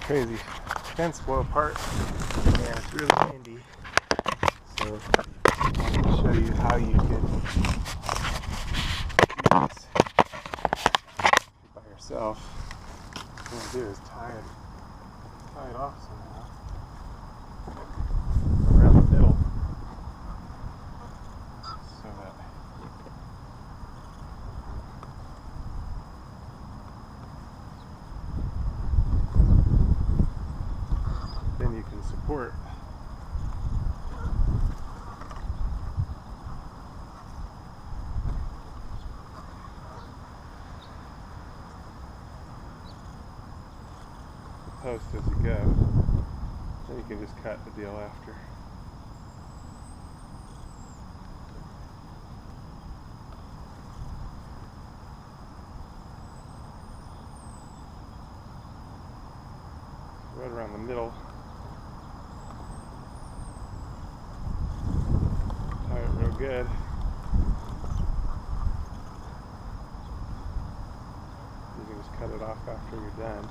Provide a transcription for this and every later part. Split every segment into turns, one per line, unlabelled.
crazy fence blow apart, and it's really handy. So I'll show you how you can do this by yourself. What I'm gonna do is tie it off somehow around the middle, so that then you can support the post as you go. Then you can just cut the deal after. Right around the middle. Tie it real good. You can just cut it off after you're done.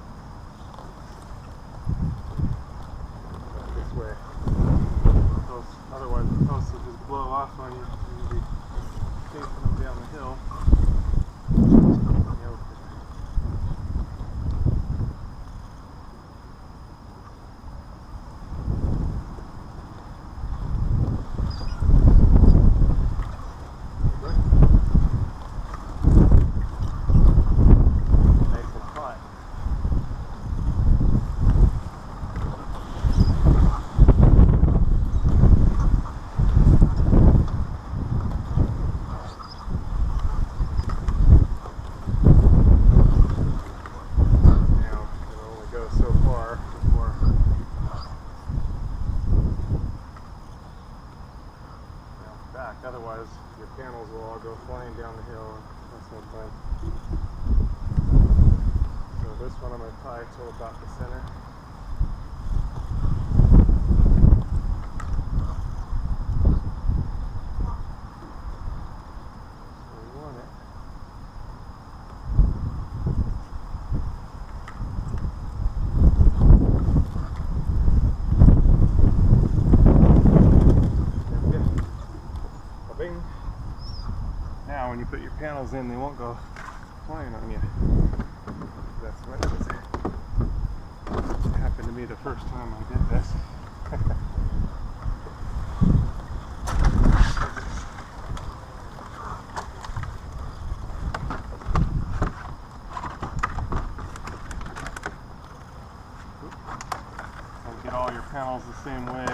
This way. Otherwise the posts will just blow off on you. You'll be chasing them down the hill. Otherwise, your panels will all go flying down the hill, and that's no fun. So this one I'm going to tie till about the center. So we want it. Now when you put your panels in, they won't go flying on you. That's what happened to me the first time I did this. Don't get all your panels the same way.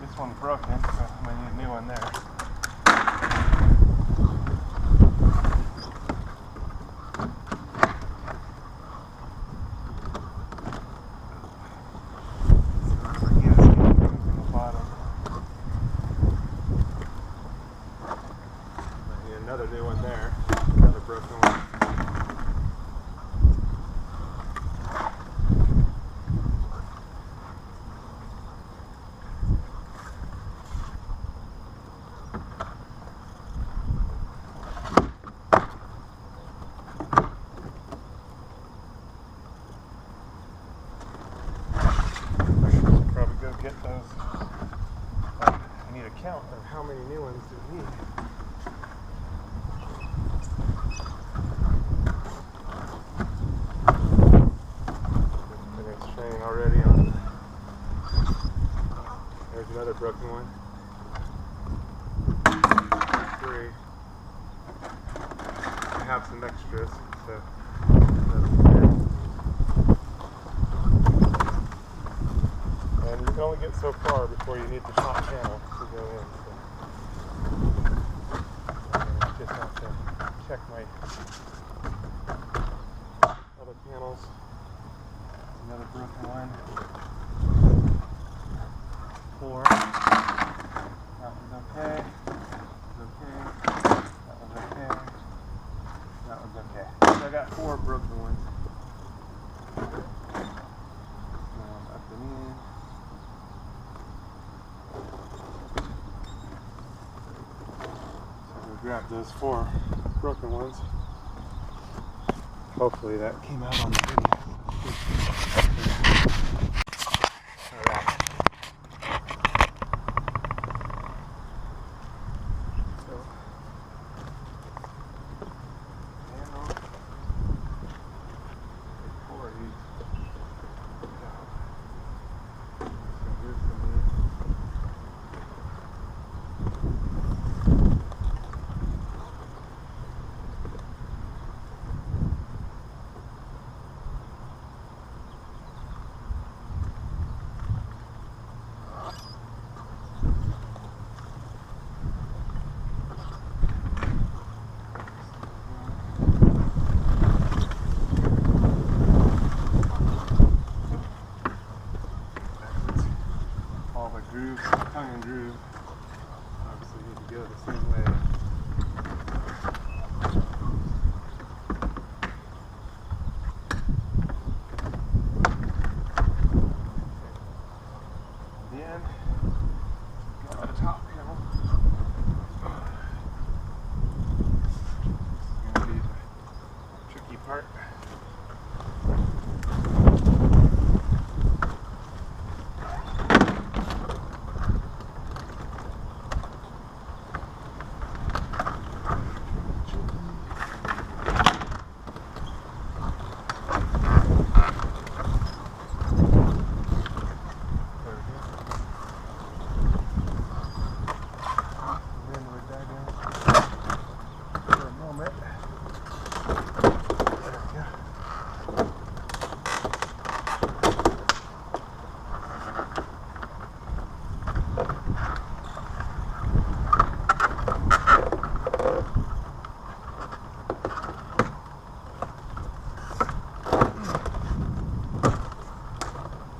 This one's broken, so I'm going to need a new one there. Another new one there, another broken one. Probably go get those. I need a count of how many new ones do we need. Already on. There's another broken one. 3. I have some extras, so that's good. And you can only get so far before you need the top panel to go in. So I just have to check my other panels. Another broken one. 4. That one's okay. Okay. That one's okay. That one's okay. So I got 4 broken ones. Up and in. So we'll grab those 4 broken ones. Hopefully that came out on the video. Tongue and groove obviously need to go the same way. Then go to the top panel. It's going to be the tricky part.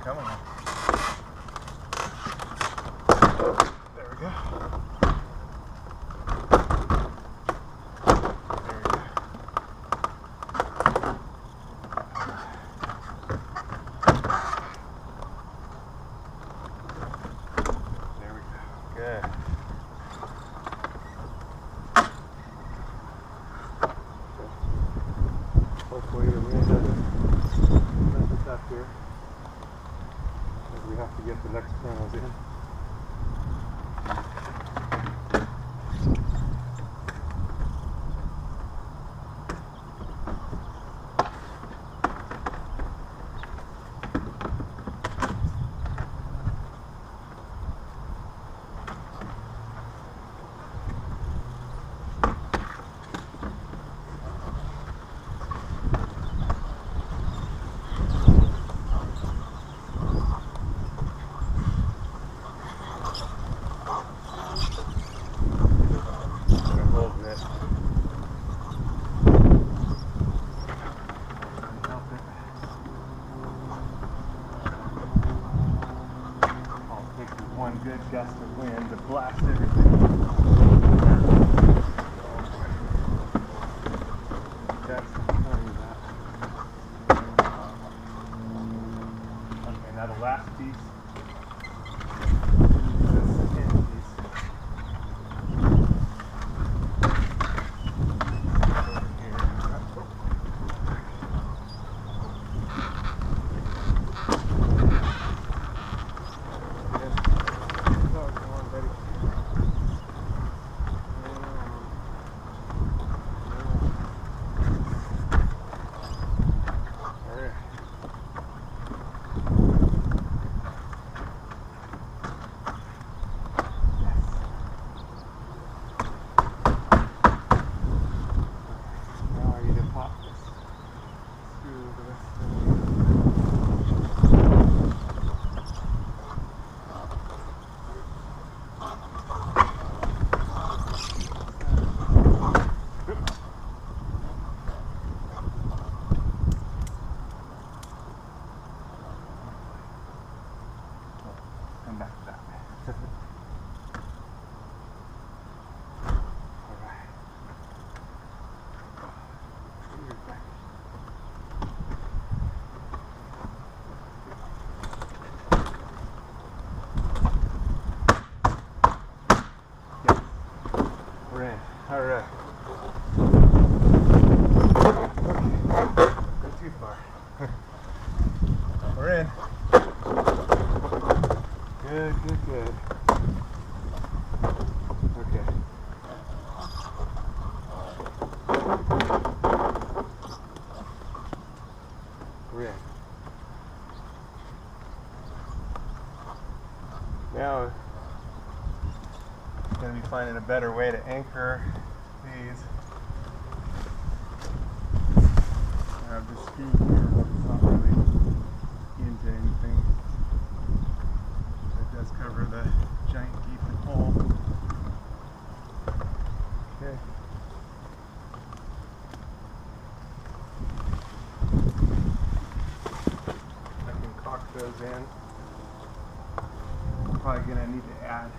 Come on. There we go. There we go. Good. Hopefully the wind doesn't mess us up here. We have to get the next panels in. One good gust of wind to blast everything. That's funny that. Okay, now the last piece. This end piece. Over here. We're in. Now, I'm going to be finding a better way to anchor these. I have this screw here that's not really into anything. It does cover the giant gaping hole. Okay. I can caulk those in. I'm probably going to need to add.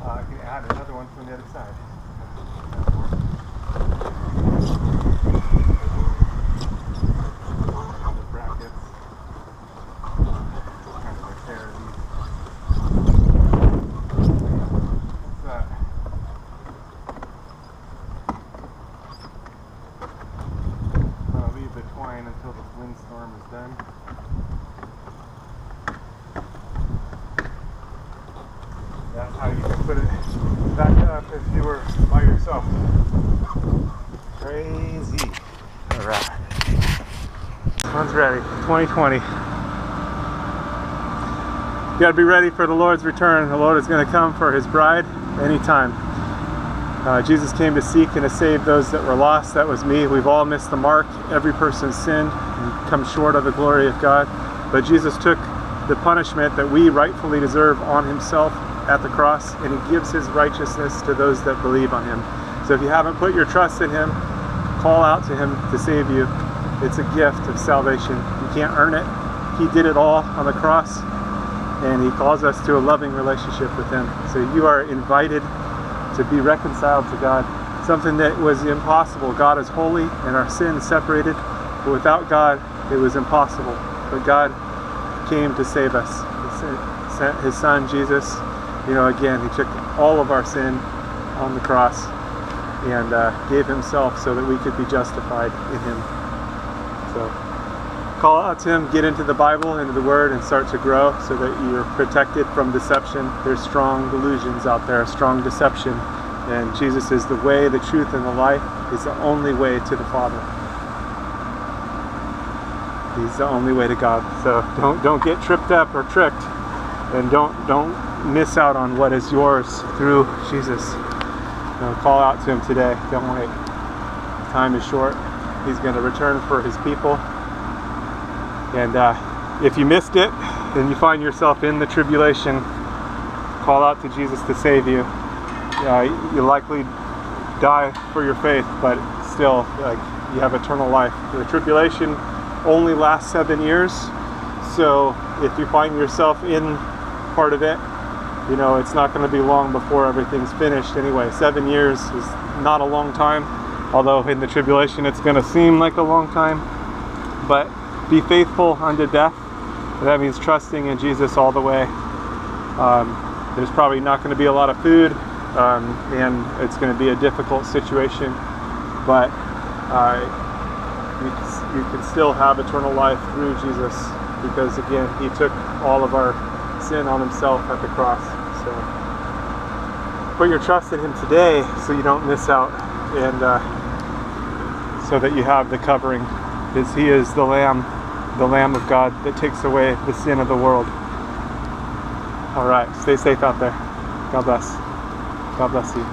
I can add another one from the other side. The brackets. Kind of repair these. What's that? I'll leave the twine until the windstorm is done. That's how you can put it back up if you were by yourself. Crazy. Alright. One's ready. 2020. You gotta be ready for the Lord's return. The Lord is going to come for His bride anytime. Jesus came to seek and to save those that were lost. That was me. We've all missed the mark. Every person's sinned and come short of the glory of God. But Jesus took the punishment that we rightfully deserve on Himself at the cross, and He gives His righteousness to those that believe on Him. So if you haven't put your trust in Him, call out to Him to save you. It's a gift of salvation. You can't earn it. He did it all on the cross, and He calls us to a loving relationship with Him. So you are invited to be reconciled to God, something that was impossible. God is holy and our sin is separated, but without God it was impossible. But God came to save us. He sent His Son Jesus. Again, He took all of our sin on the cross and gave Himself so that we could be justified in Him. So call out to Him, get into the Bible, into the Word, and start to grow so that you're protected from deception. There's strong delusions out there, strong deception, and Jesus is the way, the truth, and the life. He's the only way to the Father. He's the only way to God. So don't get tripped up or tricked, and don't miss out on what is yours through Jesus. Call out to Him today. Don't wait. Time is short. He's going to return for His people. And if you missed it and you find yourself in the tribulation, call out to Jesus to save you. You'll likely die for your faith, but still, you have eternal life. The tribulation only lasts 7 years, so if you find yourself in part of it, it's not going to be long before everything's finished anyway. 7 years is not a long time, although in the tribulation it's going to seem like a long time. But be faithful unto death. That means trusting in Jesus all the way. There's probably not going to be a lot of food, and it's going to be a difficult situation, but you can still have eternal life through Jesus, because again, He took all of our sin on Himself at the cross. So put your trust in Him today so you don't miss out, and so that you have the covering, because He is the Lamb of God that takes away the sin of the world. Alright, stay safe out there. God bless. God bless you.